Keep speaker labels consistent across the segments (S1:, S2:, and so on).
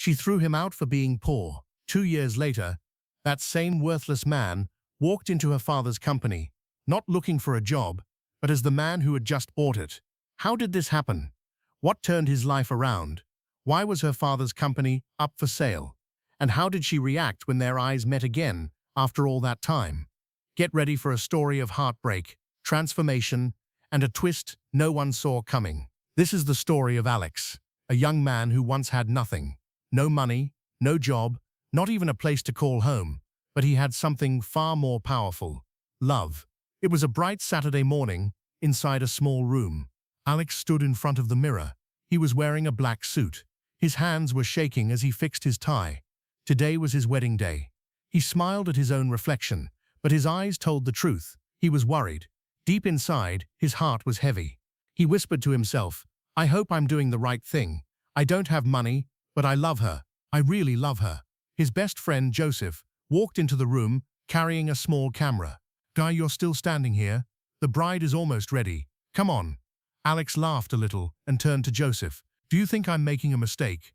S1: She threw him out for being poor. 2 years later, that same worthless man walked into her father's company, not looking for a job, but as the man who had just bought it. How did this happen? What turned his life around? Why was her father's company up for sale? And how did she react when their eyes met again after all that time? Get ready for a story of heartbreak, transformation, and a twist no one saw coming. This is the story of Alex, a young man who once had nothing. No money, no job, not even a place to call home. But he had something far more powerful: love. It was a bright Saturday morning, inside a small room. Alex stood in front of the mirror. He was wearing a black suit. His hands were shaking as he fixed his tie. Today was his wedding day. He smiled at his own reflection, but his eyes told the truth. He was worried. Deep inside, his heart was heavy. He whispered to himself, "I hope I'm doing the right thing. I don't have money, but I love her. I really love her." His best friend, Joseph, walked into the room, carrying a small camera. "Guy, you're still standing here? The bride is almost ready. Come on." Alex laughed a little and turned to Joseph. "Do you think I'm making a mistake?"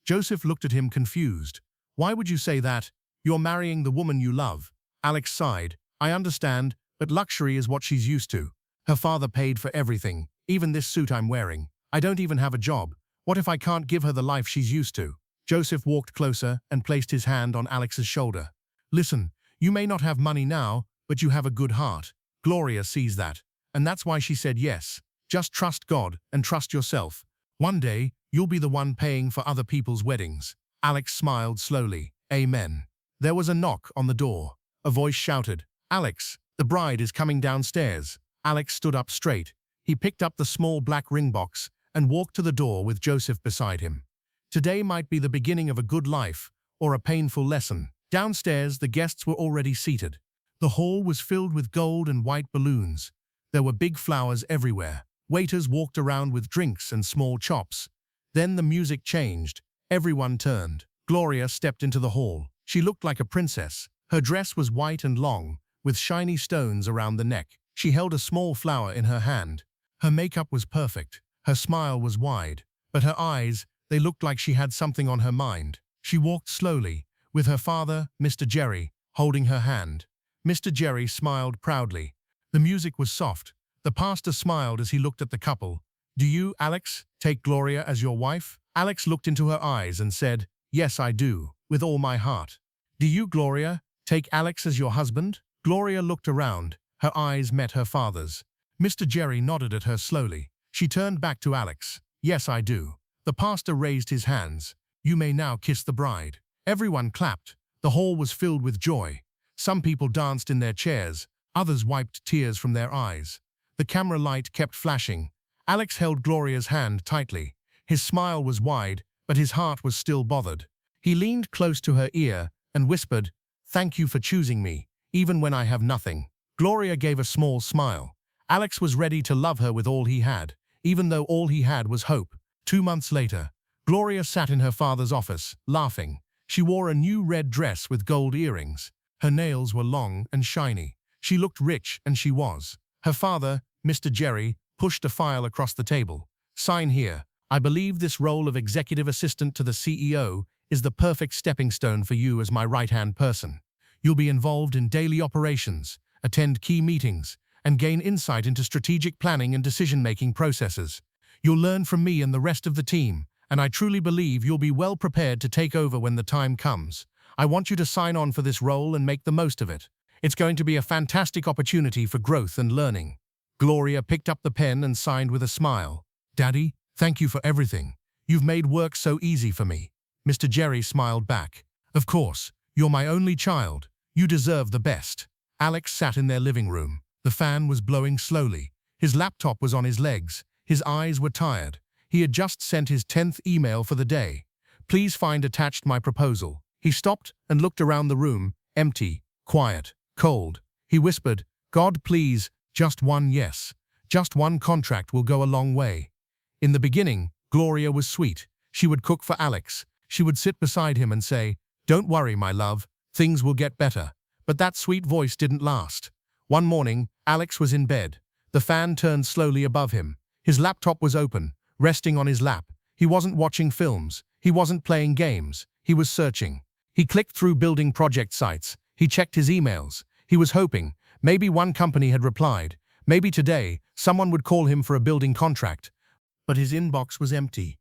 S1: Joseph looked at him confused. "Why would you say that? You're marrying the woman you love." Alex sighed. "I understand, but luxury is what she's used to. Her father paid for everything, even this suit I'm wearing. I don't even have a job. What if I can't give her the life she's used to?" Joseph walked closer and placed his hand on Alex's shoulder. "Listen, you may not have money now, but you have a good heart. Gloria sees that, and that's why she said yes. Just trust God and trust yourself. One day, you'll be the one paying for other people's weddings." Alex smiled slowly. "Amen." There was a knock on the door. A voice shouted, "Alex, the bride is coming downstairs." Alex stood up straight. He picked up the small black ring box and walked to the door with Joseph beside him. Today might be the beginning of a good life or a painful lesson. Downstairs, the guests were already seated. The hall was filled with gold and white balloons. There were big flowers everywhere. Waiters walked around with drinks and small chops. Then the music changed. Everyone turned. Gloria stepped into the hall. She looked like a princess. Her dress was white and long, with shiny stones around the neck. She held a small flower in her hand. Her makeup was perfect. Her smile was wide. But her eyes, they looked like she had something on her mind. She walked slowly, with her father, Mr. Jerry, holding her hand. Mr. Jerry smiled proudly. The music was soft. The pastor smiled as he looked at the couple. "Do you, Alex, take Gloria as your wife?" Alex looked into her eyes and said, "Yes, I do, with all my heart." "Do you, Gloria, take Alex as your husband?" Gloria looked around. Her eyes met her father's. Mr. Jerry nodded at her slowly. She turned back to Alex. "Yes, I do." The pastor raised his hands. "You may now kiss the bride." Everyone clapped. The hall was filled with joy. Some people danced in their chairs. Others wiped tears from their eyes. The camera light kept flashing. Alex held Gloria's hand tightly. His smile was wide, but his heart was still bothered. He leaned close to her ear and whispered, "Thank you for choosing me, even when I have nothing." Gloria gave a small smile. Alex was ready to love her with all he had, even though all he had was hope. 2 months later, Gloria sat in her father's office, laughing. She wore a new red dress with gold earrings. Her nails were long and shiny. She looked rich, and she was. Her father, Mr. Jerry, pushed a file across the table. "Sign here. I believe this role of executive assistant to the CEO is the perfect stepping stone for you as my right-hand person. You'll be involved in daily operations, attend key meetings, and gain insight into strategic planning and decision-making processes. You'll learn from me and the rest of the team, and I truly believe you'll be well prepared to take over when the time comes. I want you to sign on for this role and make the most of it. It's going to be a fantastic opportunity for growth and learning." Gloria picked up the pen and signed with a smile. "Daddy, thank you for everything. You've made work so easy for me." Mr. Jerry smiled back. "Of course, you're my only child. You deserve the best." Alex sat in their living room. The fan was blowing slowly. His laptop was on his legs. His eyes were tired. He had just sent his 10th email for the day. "Please find attached my proposal." He stopped and looked around the room, empty, quiet, cold. He whispered, "God, please, just one yes. Just one contract will go a long way." In the beginning, Gloria was sweet. She would cook for Alex. She would sit beside him and say, "Don't worry, my love, things will get better." But that sweet voice didn't last. One morning, Alex was in bed. The fan turned slowly above him. His laptop was open, resting on his lap. He wasn't watching films. He wasn't playing games. He was searching. He clicked through building project sites. He checked his emails. He was hoping. Maybe one company had replied. Maybe today, someone would call him for a building contract. But his inbox was empty.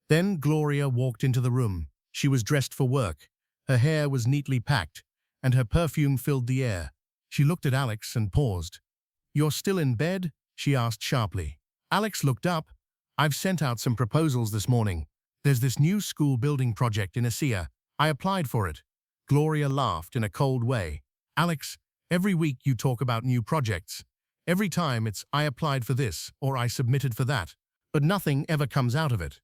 S1: Then Gloria walked into the room. She was dressed for work. Her hair was neatly packed, and her perfume filled the air. She looked at Alex and paused. "You're still in bed?" she asked sharply. Alex looked up. "I've sent out some proposals this morning. There's this new school building project in Asia. I applied for it." Gloria laughed in a cold way. "Alex, every week you talk about new projects. Every time it's I applied for this or I submitted for that, but nothing ever comes out of it."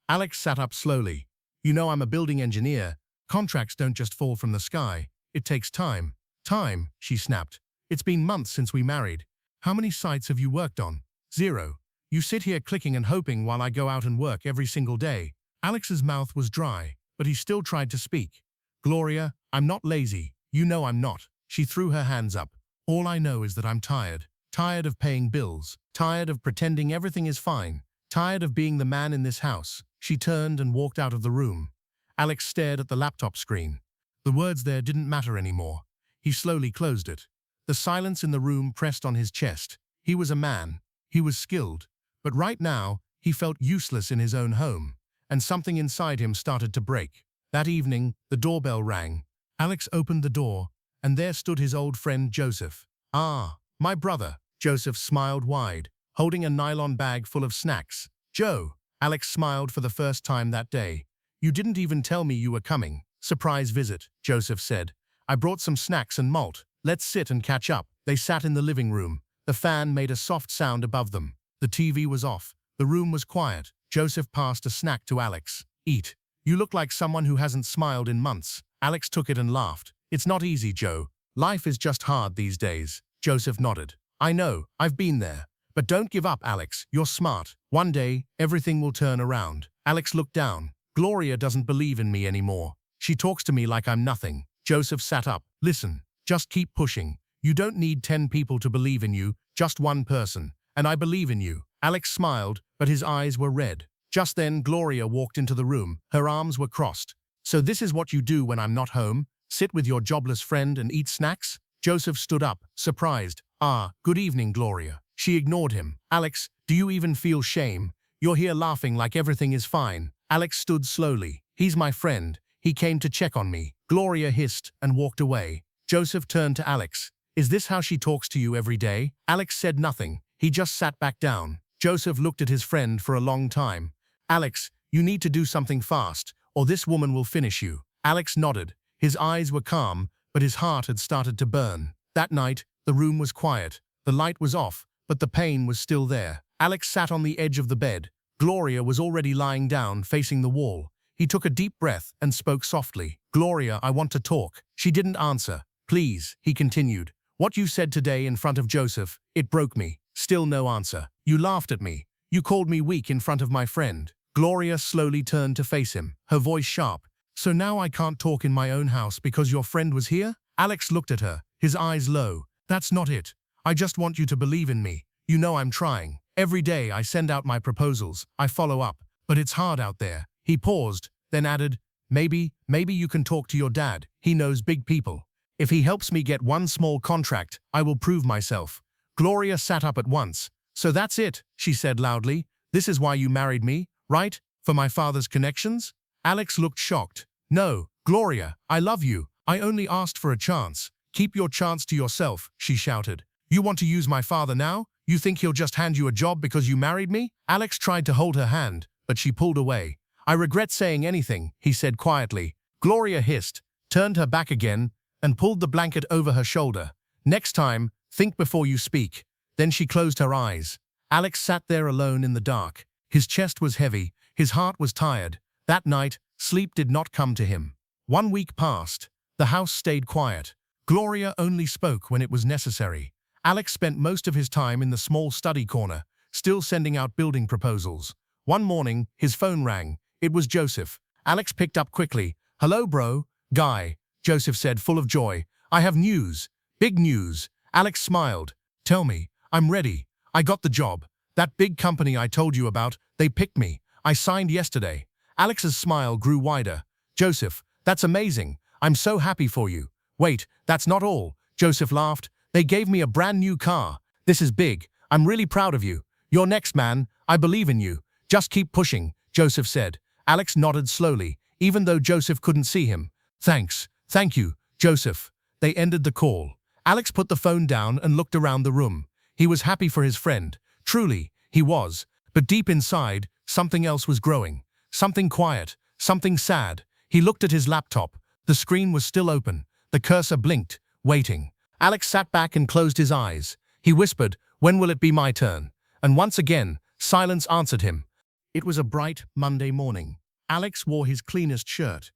S1: Alex sat up slowly. "You know I'm a building engineer. Contracts don't just fall from the sky. It takes time." "Time," she snapped. "It's been months since we married. How many sites have you worked on?" "Zero. You sit here clicking and hoping while I go out and work every single day." Alex's mouth was dry, but he still tried to speak. "Gloria, I'm not lazy. You know I'm not." She threw her hands up. "All I know is that I'm tired. Tired of paying bills. Tired of pretending everything is fine. Tired of being the man in this house." She turned and walked out of the room. Alex stared at the laptop screen. The words there didn't matter anymore. He slowly closed it. The silence in the room pressed on his chest. He was a man. He was skilled. But right now, he felt useless in his own home. And something inside him started to break. That evening, the doorbell rang. Alex opened the door, and there stood his old friend Joseph. "Ah, my brother." Joseph smiled wide, holding a nylon bag full of snacks. "Joe." Alex smiled for the first time that day. "You didn't even tell me you were coming." "Surprise visit," Joseph said. "I brought some snacks and malt. Let's sit and catch up." They sat in the living room. The fan made a soft sound above them. The TV was off. The room was quiet. Joseph passed a snack to Alex. "Eat. You look like someone who hasn't smiled in months." Alex took it and laughed. "It's not easy, Joe. Life is just hard these days." Joseph nodded. "I know. I've been there. But don't give up, Alex. You're smart. One day, everything will turn around." Alex looked down. "Gloria doesn't believe in me anymore. She talks to me like I'm nothing." Joseph sat up. "Listen, just keep pushing. You don't need 10 people to believe in you, just one person. And I believe in you." Alex smiled, but his eyes were red. Just then, Gloria walked into the room. Her arms were crossed. "So this is what you do when I'm not home? Sit with your jobless friend and eat snacks?" Joseph stood up, surprised. "Ah, good evening, Gloria." She ignored him. "Alex, do you even feel shame? You're here laughing like everything is fine." Alex stood slowly. "He's my friend. He came to check on me." Gloria hissed and walked away. Joseph turned to Alex. "Is this how she talks to you every day?" Alex said nothing. He just sat back down. Joseph looked at his friend for a long time. "Alex, you need to do something fast, or this woman will finish you." Alex nodded. His eyes were calm, but his heart had started to burn. That night, the room was quiet. The light was off, but the pain was still there. Alex sat on the edge of the bed. Gloria was already lying down, facing the wall. He took a deep breath and spoke softly. "Gloria, I want to talk." She didn't answer. "Please," he continued. "What you said today in front of Joseph, it broke me." Still no answer. "You laughed at me. You called me weak in front of my friend." Gloria slowly turned to face him, her voice sharp. "So now I can't talk in my own house because your friend was here?" Alex looked at her, his eyes low. "That's not it. I just want you to believe in me. You know I'm trying. Every day I send out my proposals. I follow up. But it's hard out there." He paused, then added, Maybe you can talk to your dad. He knows big people. If he helps me get one small contract, I will prove myself." Gloria sat up at once. "So that's it," she said loudly. "This is why you married me, right? For my father's connections?" Alex looked shocked. "No, Gloria, I love you. I only asked for a chance." "Keep your chance to yourself," she shouted. "You want to use my father now? You think he'll just hand you a job because you married me?" Alex tried to hold her hand, but she pulled away. "I regret saying anything," he said quietly. Gloria hissed, turned her back again, and pulled the blanket over her shoulder. "Next time, think before you speak." Then she closed her eyes. Alex sat there alone in the dark. His chest was heavy, his heart was tired. That night, sleep did not come to him. 1 week passed. The house stayed quiet. Gloria only spoke when it was necessary. Alex spent most of his time in the small study corner, still sending out building proposals. One morning, his phone rang. It was Joseph. Alex picked up quickly. "Hello, bro." "Guy," Joseph said, full of joy. "I have news. Big news." Alex smiled. "Tell me. I'm ready. I got the job. That big company I told you about, they picked me. I signed yesterday." Alex's smile grew wider. Joseph, that's amazing. I'm so happy for you. Wait, that's not all. Joseph laughed. They gave me a brand new car. This is big. I'm really proud of you. You're next, man. I believe in you. Just keep pushing, Joseph said. Alex nodded slowly, even though Joseph couldn't see him. Thanks. Thank you, Joseph. They ended the call. Alex put the phone down and looked around the room. He was happy for his friend. Truly, he was. But deep inside, something else was growing. Something quiet. Something sad. He looked at his laptop. The screen was still open. The cursor blinked, waiting. Alex sat back and closed his eyes. He whispered, "When will it be my turn?" And once again, silence answered him. It was a bright Monday morning. Alex wore his cleanest shirt.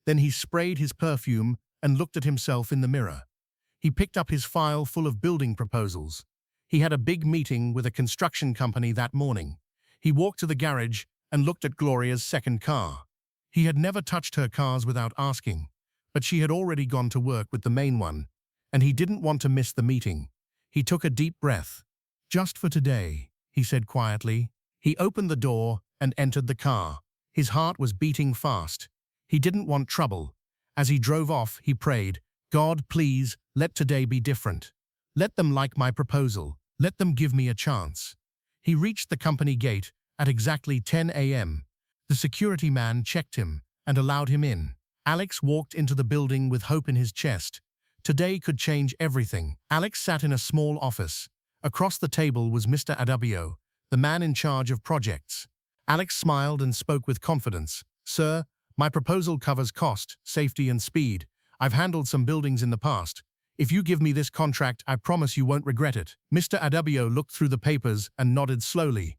S1: Then he sprayed his perfume and looked at himself in the mirror. He picked up his file full of building proposals. He had a big meeting with a construction company that morning. He walked to the garage and looked at Gloria's second car. He had never touched her cars without asking, but she had already gone to work with the main one, and he didn't want to miss the meeting. He took a deep breath. "Just for today," he said quietly. He opened the door and entered the car. His heart was beating fast. He didn't want trouble. As he drove off, he prayed, "God, please, let today be different. Let them like my proposal. Let them give me a chance." He reached the company gate at exactly 10 a.m. The security man checked him and allowed him in. Alex walked into the building with hope in his chest. Today could change everything. Alex sat in a small office. Across the table was Mr. Adabio, the man in charge of projects. Alex smiled and spoke with confidence. "Sir, my proposal covers cost, safety and speed. I've handled some buildings in the past. If you give me this contract, I promise you won't regret it." Mr. Adabio looked through the papers and nodded slowly.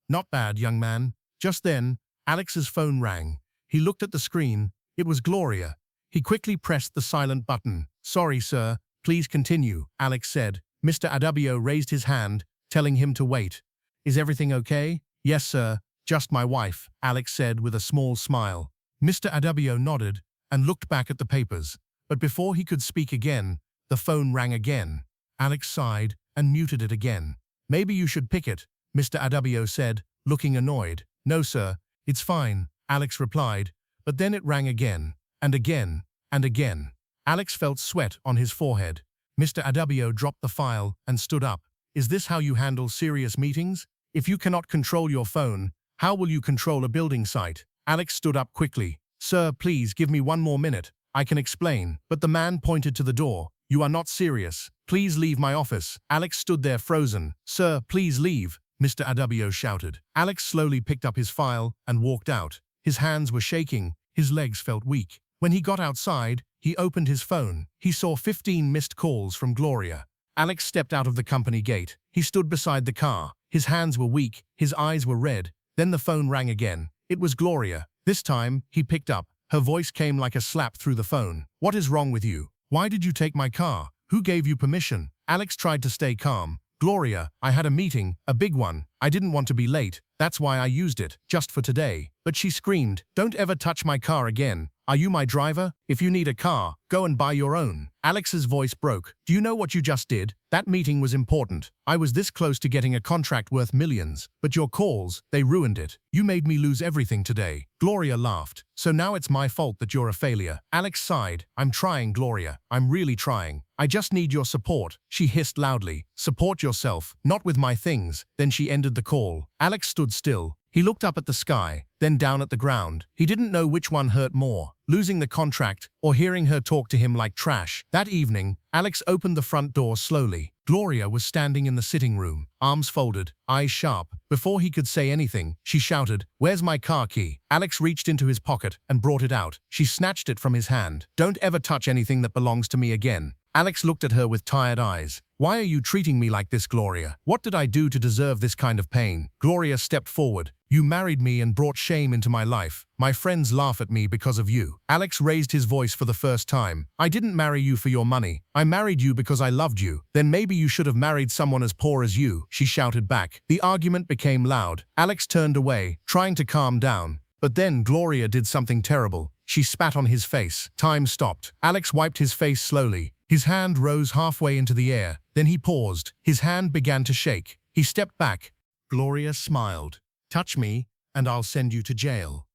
S1: Not bad, young man." Just then, Alex's phone rang. He looked at the screen. It was Gloria. He quickly pressed the silent button. "Sorry, sir. Please continue," Alex said. Mr. Adabio raised his hand, telling him to wait. "Is everything okay?" "Yes, sir. Just my wife," Alex said with a small smile. Mr. Adabio nodded and looked back at the papers. But before he could speak again, the phone rang again. Alex sighed and muted it again. "Maybe you should pick it," Mr. Adabio said, looking annoyed. "No, sir. It's fine," Alex replied. But then it rang again, and again, and again. Alex felt sweat on his forehead. Mr. Adabio dropped the file and stood up. "Is this how you handle serious meetings? If you cannot control your phone, how will you control a building site?" Alex stood up quickly. "Sir, please give me one more minute. I can explain." But the man pointed to the door. "You are not serious. Please leave my office." Alex stood there frozen. "Sir, please leave," Mr. Adabio shouted. Alex slowly picked up his file and walked out. His hands were shaking. His legs felt weak. When he got outside, he opened his phone. He saw 15 missed calls from Gloria. Alex stepped out of the company gate. He stood beside the car. His hands were weak. His eyes were red. Then the phone rang again. It was Gloria. This time, he picked up. Her voice came like a slap through the phone. "What is wrong with you? Why did you take my car? Who gave you permission?" Alex tried to stay calm. "Gloria, I had a meeting, a big one. I didn't want to be late. That's why I used it, just for today." But she screamed, "Don't ever touch my car again. Are you my driver? If you need a car, go and buy your own." Alex's voice broke. "Do you know what you just did? That meeting was important. I was this close to getting a contract worth millions. But your calls, they ruined it. You made me lose everything today." Gloria laughed. "So now it's my fault that you're a failure." Alex sighed. "I'm trying, Gloria. I'm really trying. I just need your support." She hissed loudly. "Support yourself, not with my things." Then she ended the call. Alex stood still. He looked up at the sky, then down at the ground. He didn't know which one hurt more, losing the contract or hearing her talk to him like trash. That evening, Alex opened the front door slowly. Gloria was standing in the sitting room, arms folded, eyes sharp. Before he could say anything, she shouted, "Where's my car key?" Alex reached into his pocket and brought it out. She snatched it from his hand. "Don't ever touch anything that belongs to me again." Alex looked at her with tired eyes. "Why are you treating me like this, Gloria? What did I do to deserve this kind of pain?" Gloria stepped forward. "You married me and brought shame into my life. My friends laugh at me because of you." Alex raised his voice for the first time. "I didn't marry you for your money. I married you because I loved you." "Then maybe you should have married someone as poor as you," she shouted back. The argument became loud. Alex turned away, trying to calm down. But then Gloria did something terrible. She spat on his face. Time stopped. Alex wiped his face slowly. His hand rose halfway into the air. Then he paused. His hand began to shake. He stepped back. Gloria smiled. "Touch me, and I'll send you to jail."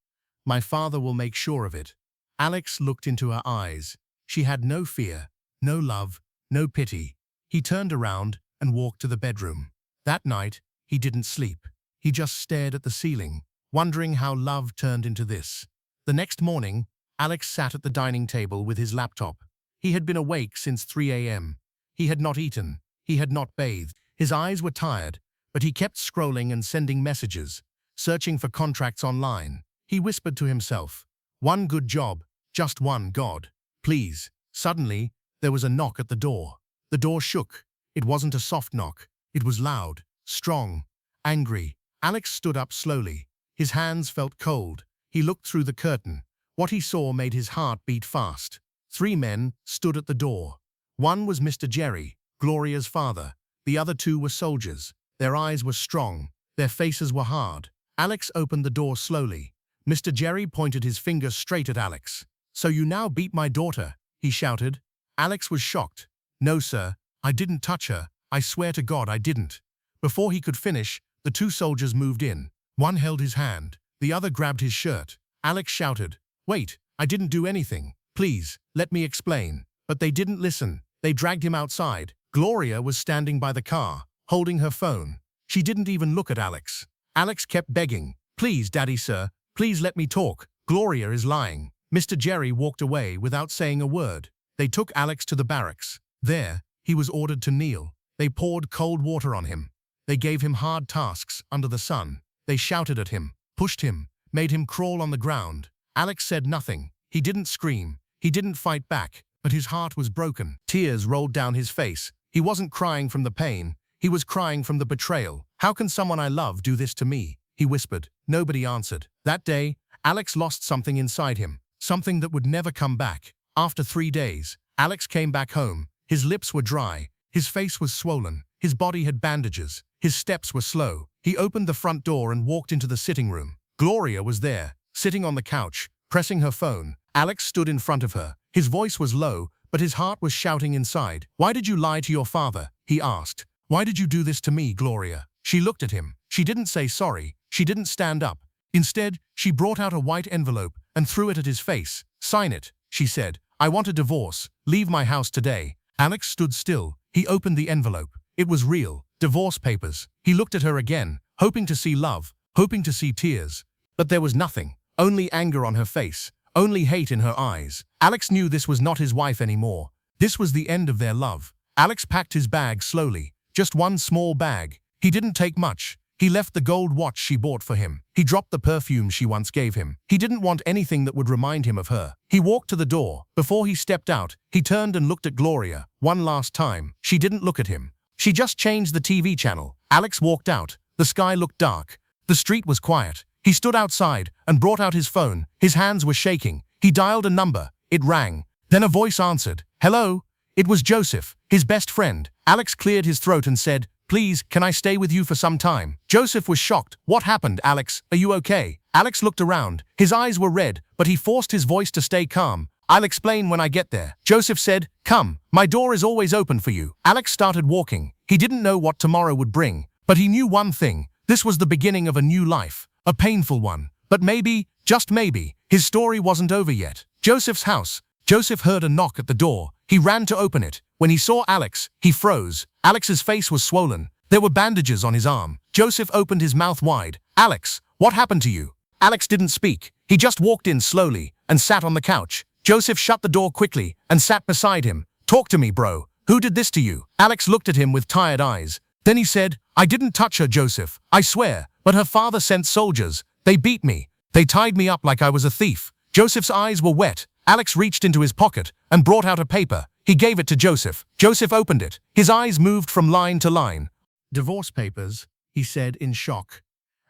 S1: My father will make sure of it. Alex looked into her eyes. She had no fear, no love, no pity. He turned around and walked to the bedroom. That night, he didn't sleep. He just stared at the ceiling, wondering how love turned into this. The next morning, Alex sat at the dining table with his laptop. He had been awake since 3 a.m. He had not eaten. He had not bathed. His eyes were tired, but he kept scrolling and sending messages, searching for contracts online. He whispered to himself, "One good job, just one, God. Please." Suddenly, there was a knock at the door. The door shook. It wasn't a soft knock. It was loud, strong, angry. Alex stood up slowly. His hands felt cold. He looked through the curtain. What he saw made his heart beat fast. 3 men stood at the door. One was Mr. Jerry, Gloria's father. The other 2 were soldiers. Their eyes were strong. Their faces were hard. Alex opened the door slowly. Mr. Jerry pointed his finger straight at Alex. "So you now beat my daughter?" he shouted. Alex was shocked. "No, sir. I didn't touch her. I swear to God I didn't." Before he could finish, the 2 soldiers moved in. One held his hand. The other grabbed his shirt. Alex shouted, "Wait, I didn't do anything. Please, let me explain." But they didn't listen. They dragged him outside. Gloria was standing by the car, holding her phone. She didn't even look at Alex. Alex kept begging, "Please, Daddy, sir, please let me talk. Gloria is lying." Mr. Jerry walked away without saying a word. They took Alex to the barracks. There, he was ordered to kneel. They poured cold water on him. They gave him hard tasks under the sun. They shouted at him, pushed him, made him crawl on the ground. Alex said nothing. He didn't scream. He didn't fight back, but his heart was broken. Tears rolled down his face. He wasn't crying from the pain. He was crying from the betrayal. "How can someone I love do this to me?" he whispered. Nobody answered. That day, Alex lost something inside him, something that would never come back. After 3 days, Alex came back home. His lips were dry. His face was swollen. His body had bandages. His steps were slow. He opened the front door and walked into the sitting room. Gloria was there, sitting on the couch, pressing her phone. Alex stood in front of her. His voice was low, but his heart was shouting inside. "Why did you lie to your father?" he asked. "Why did you do this to me, Gloria?" She looked at him. She didn't say sorry. She didn't stand up. Instead, she brought out a white envelope and threw it at his face. "Sign it," she said. "I want a divorce. Leave my house today." Alex stood still. He opened the envelope. It was real. Divorce papers. He looked at her again, hoping to see love, hoping to see tears. But there was nothing. Only anger on her face. Only hate in her eyes. Alex knew this was not his wife anymore. This was the end of their love. Alex packed his bag slowly. Just one small bag. He didn't take much. He left the gold watch she bought for him. He dropped the perfume she once gave him. He didn't want anything that would remind him of her. He walked to the door. Before he stepped out, he turned and looked at Gloria. One last time. She didn't look at him. She just changed the TV channel. Alex walked out. The sky looked dark. The street was quiet. He stood outside and brought out his phone. His hands were shaking. He dialed a number. It rang. Then a voice answered. "Hello?" It was Joseph, his best friend. Alex cleared his throat and said, "Please, can I stay with you for some time?" Joseph was shocked. "What happened, Alex? Are you okay?" Alex looked around. His eyes were red, but he forced his voice to stay calm. "I'll explain when I get there." Joseph said, "Come, my door is always open for you." Alex started walking. He didn't know what tomorrow would bring, but he knew one thing. This was the beginning of a new life, a painful one. But maybe, just maybe, his story wasn't over yet. Joseph's house. Joseph heard a knock at the door. He ran to open it. When he saw Alex, he froze. Alex's face was swollen. There were bandages on his arm. Joseph opened his mouth wide. "Alex, what happened to you?" Alex didn't speak. He just walked in slowly and sat on the couch. Joseph shut the door quickly and sat beside him. "Talk to me, bro. Who did this to you?" Alex looked at him with tired eyes. Then he said, "I didn't touch her, Joseph. I swear. But her father sent soldiers. They beat me. They tied me up like I was a thief." Joseph's eyes were wet. Alex reached into his pocket and brought out a paper. He gave it to Joseph. Joseph opened it. His eyes moved from line to line. "Divorce papers," he said in shock.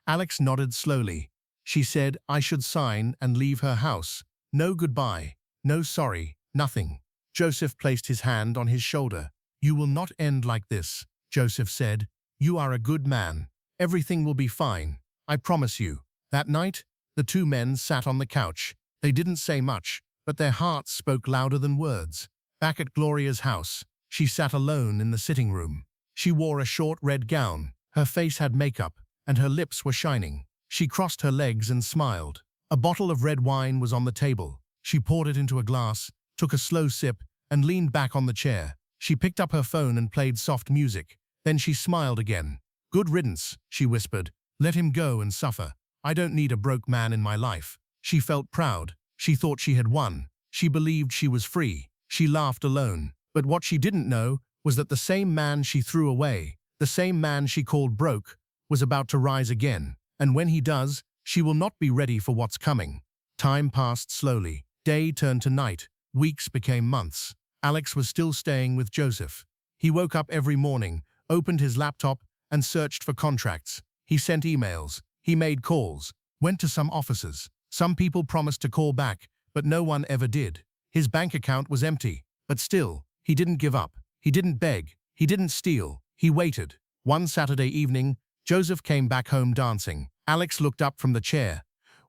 S1: Alex nodded slowly. She said, "I should sign and leave her house. No goodbye, no sorry, nothing." Joseph placed his hand on his shoulder. "You will not end like this," Joseph said. "You are a good man. Everything will be fine. I promise you." That night, the 2 men sat on the couch. They didn't say much, but their hearts spoke louder than words. Back at Gloria's house, she sat alone in the sitting room. She wore a short red gown. Her face had makeup, and her lips were shining. She crossed her legs and smiled. A bottle of red wine was on the table. She poured it into a glass, took a slow sip, and leaned back on the chair. She picked up her phone and played soft music. Then she smiled again. "Good riddance," she whispered. "Let him go and suffer. I don't need a broke man in my life." She felt proud. She thought she had won. She believed she was free. She laughed alone. But what she didn't know was that the same man she threw away, the same man she called broke, was about to rise again. And when he does, she will not be ready for what's coming. Time passed slowly. Day turned to night. Weeks became months. Alex was still staying with Joseph. He woke up every morning, opened his laptop, and searched for contracts. He sent emails. He made calls. Went to some offices. Some people promised to call back, but no one ever did. His bank account was empty. But still, he didn't give up. He didn't beg. He didn't steal. He waited. One Saturday evening, Joseph came back home dancing. Alex looked up from the chair.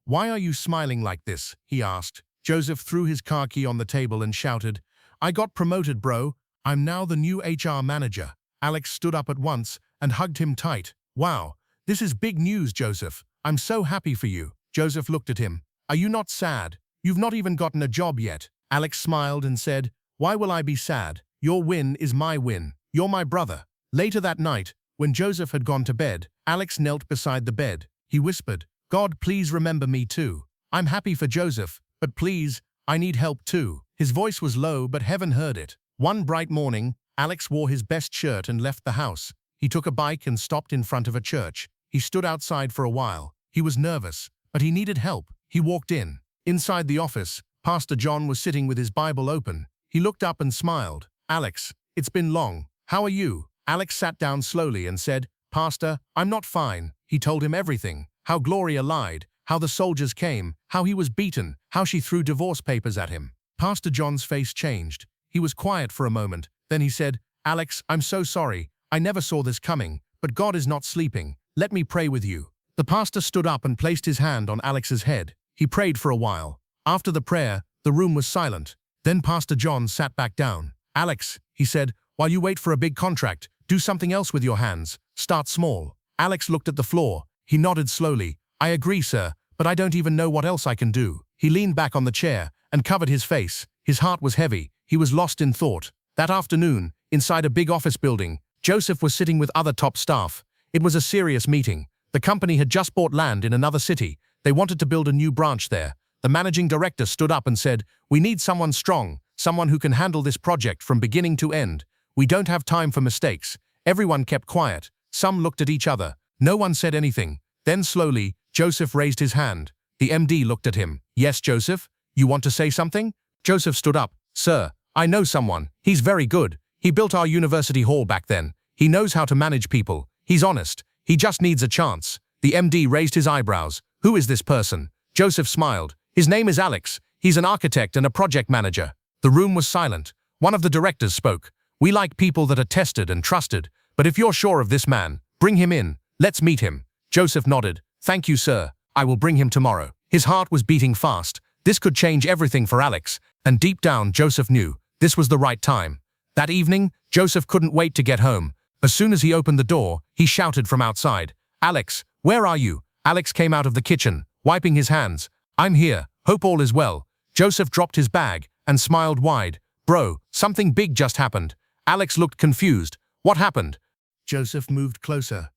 S1: "Why are you smiling like this?" he asked. Joseph threw his car key on the table and shouted, "I got promoted, bro. I'm now the new HR manager." Alex stood up at once and hugged him tight. "Wow, this is big news, Joseph. I'm so happy for you." Joseph looked at him. "Are you not sad? You've not even gotten a job yet." Alex smiled and said, "Why will I be sad? Your win is my win. You're my brother." Later that night, when Joseph had gone to bed, Alex knelt beside the bed. He whispered, "God, please remember me too. I'm happy for Joseph, but please, I need help too." His voice was low, but heaven heard it. One bright morning, Alex wore his best shirt and left the house. He took a bike and stopped in front of a church. He stood outside for a while. He was nervous, but he needed help. He walked in. Inside the office, Pastor John was sitting with his Bible open. He looked up and smiled. "Alex, it's been long. How are you?" Alex sat down slowly and said, "Pastor, I'm not fine." He told him everything. How Gloria lied, how the soldiers came, how he was beaten, how she threw divorce papers at him. Pastor John's face changed. He was quiet for a moment. Then he said, "Alex, I'm so sorry. I never saw this coming, but God is not sleeping. Let me pray with you." The pastor stood up and placed his hand on Alex's head. He prayed for a while. After the prayer, the room was silent. Then Pastor John sat back down. "Alex," he said, "while you wait for a big contract, do something else with your hands. Start small." Alex looked at the floor. He nodded slowly. "I agree, sir, but I don't even know what else I can do." He leaned back on the chair and covered his face. His heart was heavy. He was lost in thought. That afternoon, inside a big office building, Joseph was sitting with other top staff. It was a serious meeting. The company had just bought land in another city. They wanted to build a new branch there. The managing director stood up and said, "We need someone strong, someone who can handle this project from beginning to end. We don't have time for mistakes." Everyone kept quiet. Some looked at each other. No one said anything. Then slowly, Joseph raised his hand. The MD looked at him. "Yes, Joseph? You want to say something?" Joseph stood up. "Sir, I know someone. He's very good. He built our university hall back then. He knows how to manage people. He's honest. He just needs a chance." The MD raised his eyebrows. "Who is this person?" Joseph smiled. "His name is Alex. He's an architect and a project manager." The room was silent. One of the directors spoke. "We like people that are tested and trusted, but if you're sure of this man, bring him in. Let's meet him." Joseph nodded. "Thank you, sir. I will bring him tomorrow." His heart was beating fast. This could change everything for Alex, and deep down Joseph knew this was the right time. That evening, Joseph couldn't wait to get home. As soon as he opened the door, he shouted from outside, "Alex, where are you?" Alex came out of the kitchen, wiping his hands. "I'm here. Hope all is well." Joseph dropped his bag and smiled wide. "Bro, something big just happened." Alex looked confused. "What happened?" Joseph moved closer.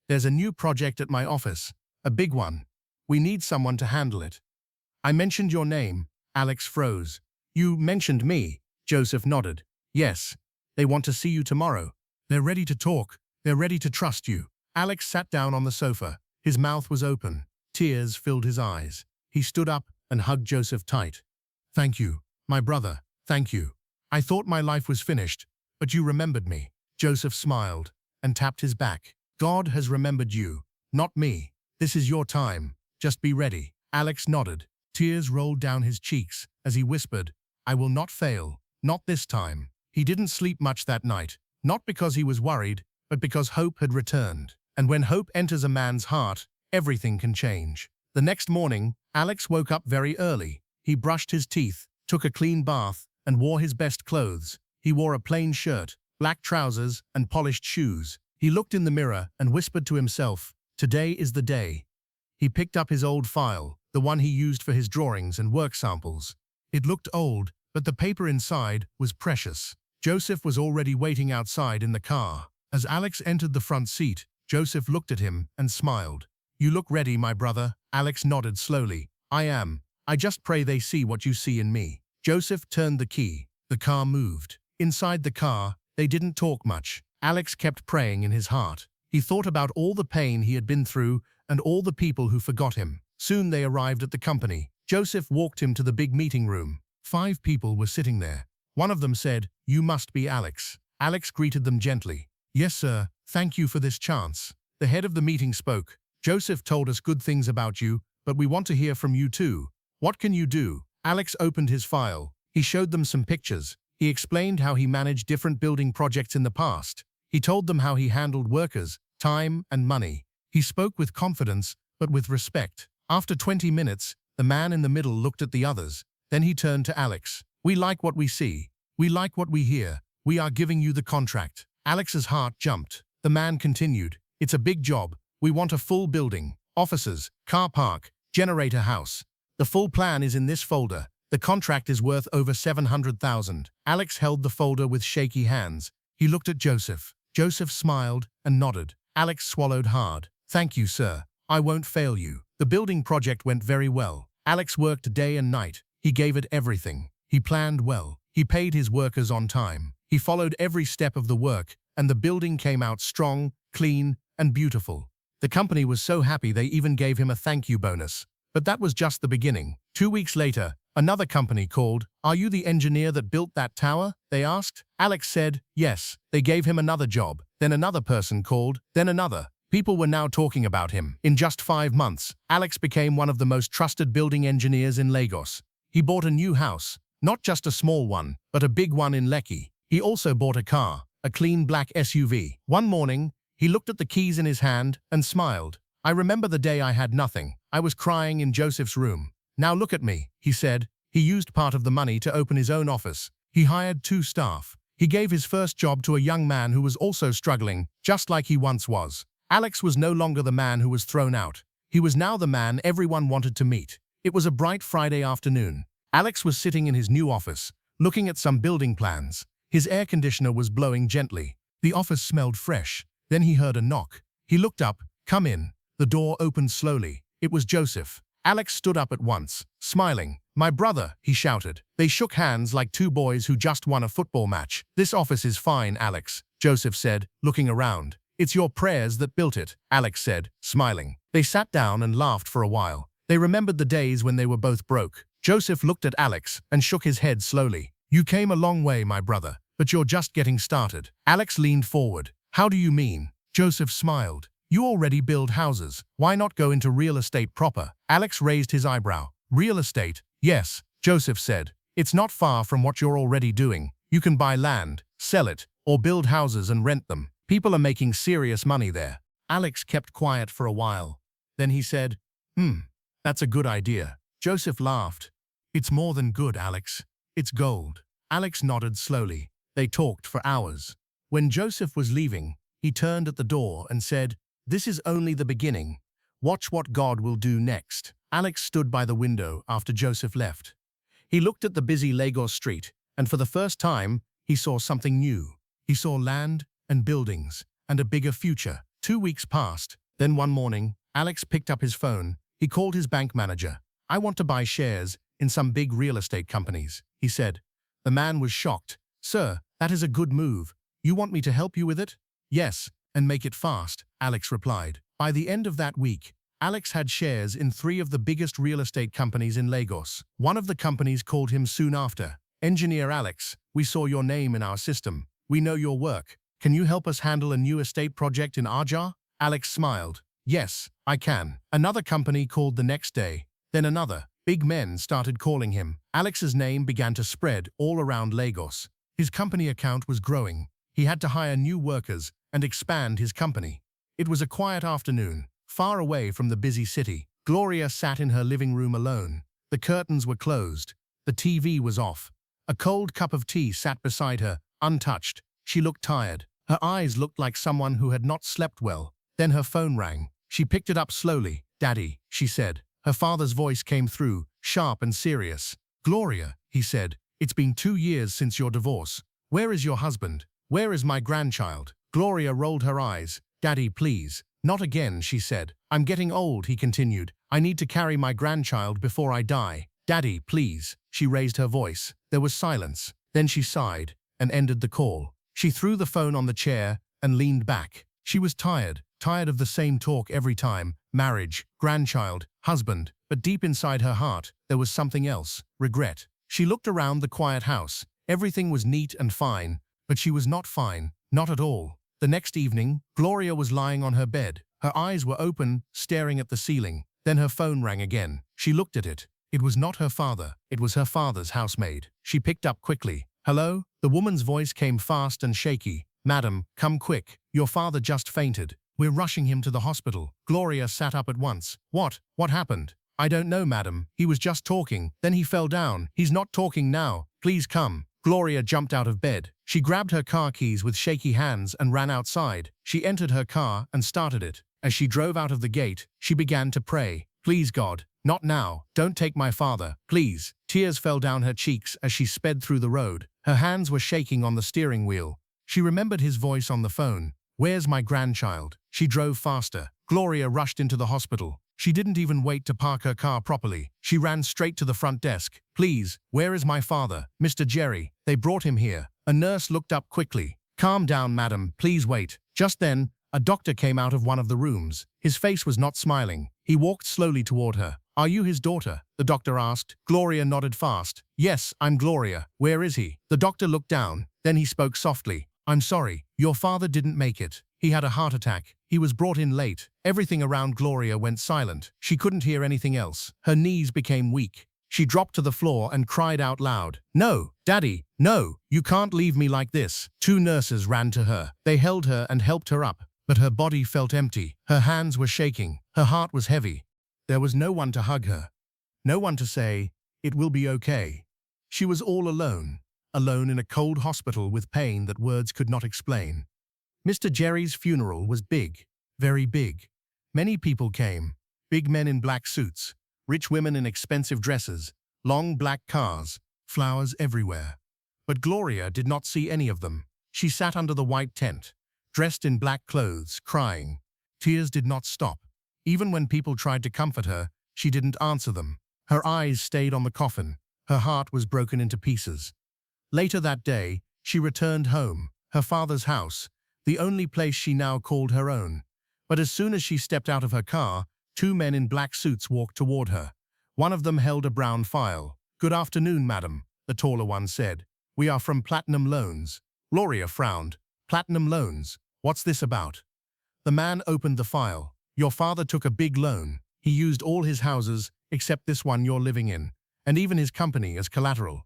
S1: "There's a new project at my office. A big one. We need someone to handle it." "I mentioned your name." Alex froze. "You mentioned me?" Joseph nodded. "Yes. They want to see you tomorrow. They're ready to talk. They're ready to trust you." Alex sat down on the sofa. His mouth was open. Tears filled his eyes. He stood up and hugged Joseph tight. "Thank you, my brother. Thank you. I thought my life was finished, but you remembered me." Joseph smiled and tapped his back. "God has remembered you, not me. This is your time. Just be ready." Alex nodded. Tears rolled down his cheeks as he whispered, "I will not fail. Not this time." He didn't sleep much that night, not because he was worried, but because hope had returned. And when hope enters a man's heart, everything can change. The next morning, Alex woke up very early. He brushed his teeth, took a clean bath, and wore his best clothes. He wore a plain shirt, black trousers, and polished shoes. He looked in the mirror and whispered to himself, "Today is the day." He picked up his old file, the one he used for his drawings and work samples. It looked old, but the paper inside was precious. Joseph was already waiting outside in the car. As Alex entered the front seat, Joseph looked at him and smiled. "You look ready, my brother." Alex nodded slowly. "I am. I just pray they see what you see in me." Joseph turned the key. The car moved. Inside the car, they didn't talk much. Alex kept praying in his heart. He thought about all the pain he had been through and all the people who forgot him. Soon they arrived at the company. Joseph walked him to the big meeting room. 5 people were sitting there. One of them said, "You must be Alex." Alex greeted them gently. "Yes, sir. Thank you for this chance." The head of the meeting spoke. "Joseph told us good things about you, but we want to hear from you too. What can you do?" Alex opened his file. He showed them some pictures. He explained how he managed different building projects in the past. He told them how he handled workers, time, and money. He spoke with confidence, but with respect. After 20 minutes, the man in the middle looked at the others. Then he turned to Alex. "We like what we see. We like what we hear. We are giving you the contract." Alex's heart jumped. The man continued, "It's a big job. We want a full building, offices, car park, generator house. The full plan is in this folder. The contract is worth over 700,000. Alex held the folder with shaky hands. He looked at Joseph. Joseph smiled and nodded. Alex swallowed hard. "Thank you, sir. I won't fail you." The building project went very well. Alex worked day and night. He gave it everything. He planned well. He paid his workers on time. He followed every step of the work, and the building came out strong, clean, and beautiful. The company was so happy they even gave him a thank you bonus. But that was just the beginning. 2 weeks later, another company called. "Are you the engineer that built that tower?" they asked. Alex said, "Yes." They gave him another job. Then another person called, then another. People were now talking about him. In just 5 months, Alex became one of the most trusted building engineers in Lagos. He bought a new house, not just a small one, but a big one in Lekki. He also bought a car, a clean black SUV. One morning, he looked at the keys in his hand and smiled. "I remember the day I had nothing. I was crying in Joseph's room. Now look at me," he said. He used part of the money to open his own office. He hired 2 staff. He gave his first job to a young man who was also struggling, just like he once was. Alex was no longer the man who was thrown out. He was now the man everyone wanted to meet. It was a bright Friday afternoon. Alex was sitting in his new office, looking at some building plans. His air conditioner was blowing gently. The office smelled fresh. Then he heard a knock. He looked up. "Come in." The door opened slowly. It was Joseph. Alex stood up at once, smiling. "My brother," he shouted. They shook hands like 2 boys who just won a football match. "This office is fine, Alex," Joseph said, looking around. "It's your prayers that built it," Alex said, smiling. They sat down and laughed for a while. They remembered the days when they were both broke. Joseph looked at Alex and shook his head slowly. "You came a long way, my brother, but you're just getting started." Alex leaned forward. "How do you mean?" Joseph smiled. "You already build houses. Why not go into real estate proper?" Alex raised his eyebrow. "Real estate?" "Yes," Joseph said. "It's not far from what you're already doing. You can buy land, sell it, or build houses and rent them. People are making serious money there." Alex kept quiet for a while. Then he said, That's a good idea." Joseph laughed. "It's more than good, Alex. It's gold." Alex nodded slowly. They talked for hours. When Joseph was leaving, he turned at the door and said, "This is only the beginning. Watch what God will do next." Alex stood by the window after Joseph left. He looked at the busy Lagos street, and for the first time, he saw something new. He saw land and buildings and a bigger future. 2 weeks passed. Then one morning, Alex picked up his phone. He called his bank manager. "I want to buy shares in some big real estate companies," he said. The man was shocked. "Sir, that is a good move. You want me to help you with it?" "Yes, and make it fast," Alex replied. By the end of that week, Alex had shares in 3 of the biggest real estate companies in Lagos. One of the companies called him soon after. "Engineer Alex, we saw your name in our system. We know your work. Can you help us handle a new estate project in Aja?" Alex smiled. "Yes, I can." Another company called the next day. Then another. Big men started calling him. Alex's name began to spread all around Lagos. His company account was growing. He had to hire new workers and expand his company. It was a quiet afternoon, far away from the busy city. Gloria sat in her living room alone. The curtains were closed. The TV was off. A cold cup of tea sat beside her, untouched. She looked tired. Her eyes looked like someone who had not slept well. Then her phone rang. She picked it up slowly. "Daddy," she said. Her father's voice came through, sharp and serious. "Gloria," he said, "it's been 2 years since your divorce. Where is your husband? Where is my grandchild?" Gloria rolled her eyes. "Daddy, please." "Not again," she said. "I'm getting old," he continued. "I need to carry my grandchild before I die. Daddy, please." She raised her voice. There was silence. Then she sighed and ended the call. She threw the phone on the chair and leaned back. She was tired of the same talk every time. Marriage, grandchild, husband. But deep inside her heart, there was something else. Regret. She looked around the quiet house. Everything was neat and fine, but she was not fine. Not at all. The next evening, Gloria was lying on her bed. Her eyes were open, staring at the ceiling. Then her phone rang again. She looked at it. It was not her father. It was her father's housemaid. She picked up quickly. "Hello?" The woman's voice came fast and shaky. "Madam, come quick. Your father just fainted. We're rushing him to the hospital." Gloria sat up at once. What happened?" "I don't know, madam. He was just talking. Then he fell down. He's not talking now. Please come." Gloria jumped out of bed. She grabbed her car keys with shaky hands and ran outside. She entered her car and started it. As she drove out of the gate, she began to pray. "Please, God, not now. Don't take my father. Please." Tears fell down her cheeks as she sped through the road. Her hands were shaking on the steering wheel. She remembered his voice on the phone. "Where's my grandchild?" She drove faster. Gloria rushed into the hospital. She didn't even wait to park her car properly. She ran straight to the front desk. "Please, where is my father? Mr. Jerry. They brought him here." A nurse looked up quickly. "Calm down, madam. Please wait." Just then, a doctor came out of one of the rooms. His face was not smiling. He walked slowly toward her. "Are you his daughter?" the doctor asked. Gloria nodded fast. "Yes, I'm Gloria. Where is he?" The doctor looked down. Then he spoke softly. "I'm sorry. Your father didn't make it. He had a heart attack. He was brought in late." Everything around Gloria went silent. She couldn't hear anything else. Her knees became weak. She dropped to the floor and cried out loud. "No, Daddy, no, you can't leave me like this." 2 nurses ran to her. They held her and helped her up. But her body felt empty. Her hands were shaking. Her heart was heavy. There was no one to hug her. No one to say, "It will be okay." She was all alone. Alone in a cold hospital with pain that words could not explain. Mr. Jerry's funeral was big. Very big. Many people came. Big men in black suits. Rich women in expensive dresses. Long black cars. Flowers everywhere. But Gloria did not see any of them. She sat under the white tent, dressed in black clothes, crying. Tears did not stop. Even when people tried to comfort her, she didn't answer them. Her eyes stayed on the coffin. Her heart was broken into pieces. Later that day, she returned home, her father's house, the only place she now called her own. But as soon as she stepped out of her car, 2 men in black suits walked toward her. One of them held a brown file. "Good afternoon, madam," the taller one said. "We are from Platinum Loans." Gloria frowned. "Platinum Loans? What's this about?" The man opened the file. "Your father took a big loan. He used all his houses, except this one you're living in, and even his company as collateral."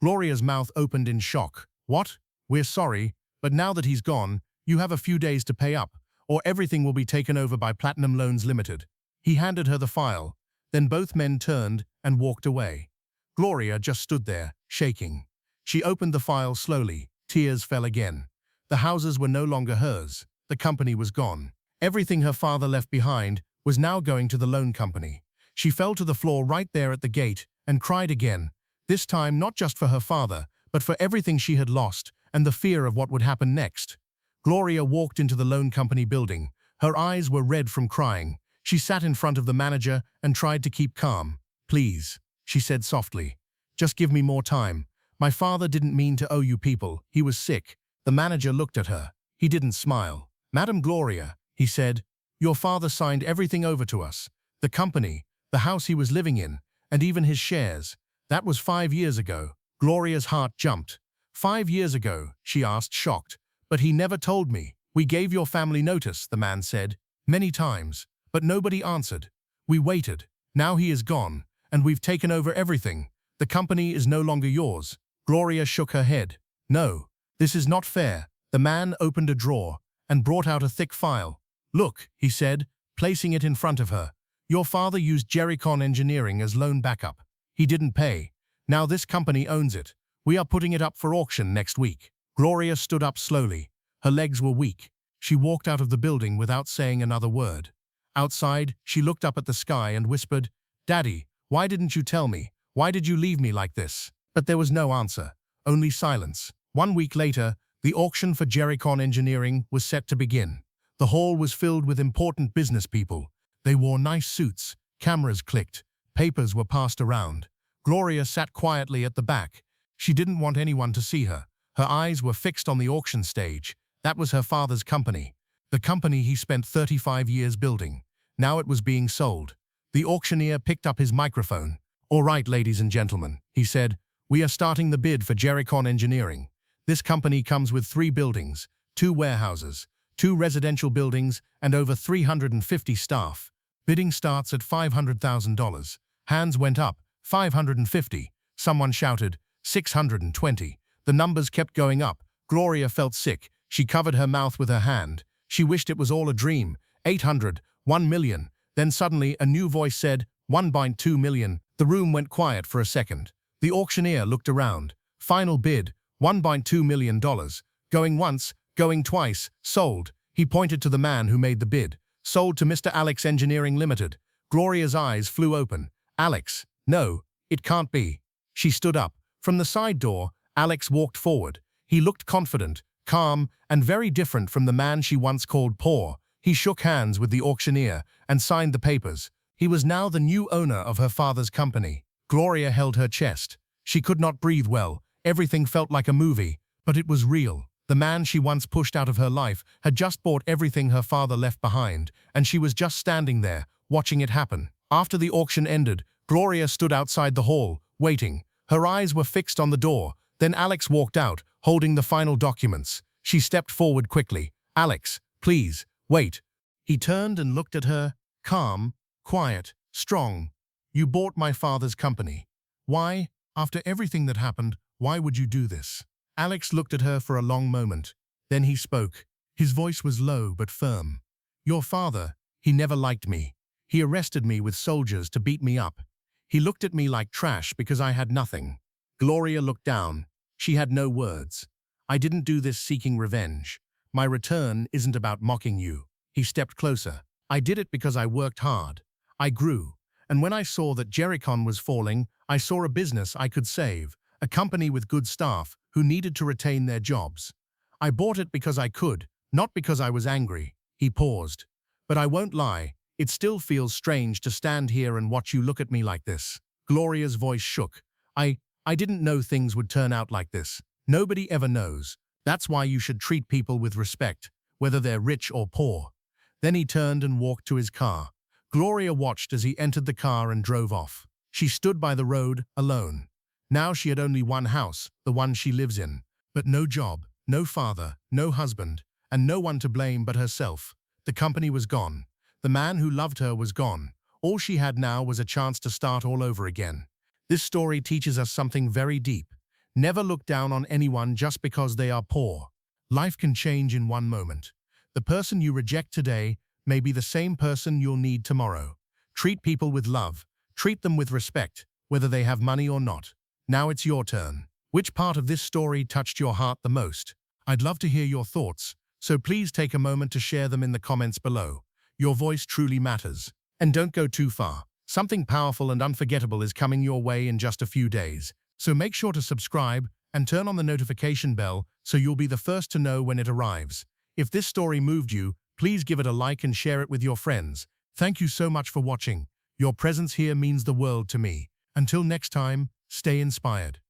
S1: Gloria's mouth opened in shock. "What? We're sorry, but now that he's gone, you have a few days to pay up, or everything will be taken over by Platinum Loans Limited." He handed her the file. Then both men turned and walked away. Gloria just stood there, shaking. She opened the file slowly. Tears fell again. The houses were no longer hers. The company was gone. Everything her father left behind was now going to the loan company. She fell to the floor right there at the gate and cried again, this time not just for her father, but for everything she had lost and the fear of what would happen next. Gloria walked into the loan company building. Her eyes were red from crying. She sat in front of the manager and tried to keep calm. "Please," she said softly, "just give me more time. My father didn't mean to owe you people. He was sick." The manager looked at her. He didn't smile. "Madam Gloria," he said, "your father signed everything over to us. The company, the house he was living in, and even his shares. That was 5 years ago." Gloria's heart jumped. "5 years ago?" she asked, shocked. "But he never told me." "We gave your family notice," the man said, "many times, but nobody answered. We waited. Now he is gone, and we've taken over everything. The company is no longer yours." Gloria shook her head. "No, this is not fair." The man opened a drawer and brought out a thick file. "Look," he said, placing it in front of her. "Your father used Jerrycon Engineering as loan backup. He didn't pay. Now this company owns it. We are putting it up for auction next week." Gloria stood up slowly. Her legs were weak. She walked out of the building without saying another word. Outside, she looked up at the sky and whispered, "Daddy, why didn't you tell me? Why did you leave me like this?" But there was no answer, only silence. 1 week later, the auction for Jericon Engineering was set to begin. The hall was filled with important business people. They wore nice suits, cameras clicked, papers were passed around. Gloria sat quietly at the back. She didn't want anyone to see her. Her eyes were fixed on the auction stage. That was her father's company. The company he spent 35 years building. Now it was being sold. The auctioneer picked up his microphone. "All right, ladies and gentlemen," he said, "we are starting the bid for Jericon Engineering. This company comes with 3 buildings, 2 warehouses, 2 residential buildings, and over 350 staff. Bidding starts at $500,000. Hands went up, 550. Someone shouted, 620. The numbers kept going up. Gloria felt sick. She covered her mouth with her hand. She wished it was all a dream. 800, 1 million. Then suddenly a new voice said, 1.2 million. The room went quiet for a second. The auctioneer looked around. Final bid, $1.2 million. Going once, going twice, sold. He pointed to the man who made the bid. Sold to Mr. Alex Engineering Limited. Gloria's eyes flew open. Alex? No, it can't be. She stood up. From the side door, Alex walked forward. He looked confident, calm, and very different from the man she once called poor. He shook hands with the auctioneer and signed the papers. He was now the new owner of her father's company. Gloria held her chest. She could not breathe well. Everything felt like a movie, but it was real. The man she once pushed out of her life had just bought everything her father left behind, and she was just standing there, watching it happen. After the auction ended, Gloria stood outside the hall, waiting. Her eyes were fixed on the door. Then Alex walked out, holding the final documents. She stepped forward quickly. "Alex, please, wait." He turned and looked at her, calm, quiet, strong. "You bought my father's company. Why, after everything that happened, why would you do this?" Alex looked at her for a long moment. Then he spoke. His voice was low but firm. "Your father, he never liked me. He arrested me with soldiers to beat me up. He looked at me like trash because I had nothing." Gloria looked down. She had no words. "I didn't do this seeking revenge. My return isn't about mocking you." He stepped closer. "I did it because I worked hard. I grew. And when I saw that Jericon was falling, I saw a business I could save, a company with good staff who needed to retain their jobs. I bought it because I could, not because I was angry." He paused. "But I won't lie, it still feels strange to stand here and watch you look at me like this." Gloria's voice shook. I didn't know things would turn out like this. Nobody ever knows. That's why you should treat people with respect, whether they're rich or poor." Then he turned and walked to his car. Gloria watched as he entered the car and drove off. She stood by the road, alone. Now she had only one house, the one she lives in. But no job, no father, no husband, and no one to blame but herself. The company was gone. The man who loved her was gone. All she had now was a chance to start all over again. This story teaches us something very deep. Never look down on anyone just because they are poor. Life can change in one moment. The person you reject today may be the same person you'll need tomorrow. Treat people with love. Treat them with respect, whether they have money or not. Now it's your turn. Which part of this story touched your heart the most? I'd love to hear your thoughts, so please take a moment to share them in the comments below. Your voice truly matters. And don't go too far. Something powerful and unforgettable is coming your way in just a few days. So make sure to subscribe and turn on the notification bell so you'll be the first to know when it arrives. If this story moved you, please give it a like and share it with your friends. Thank you so much for watching. Your presence here means the world to me. Until next time, stay inspired.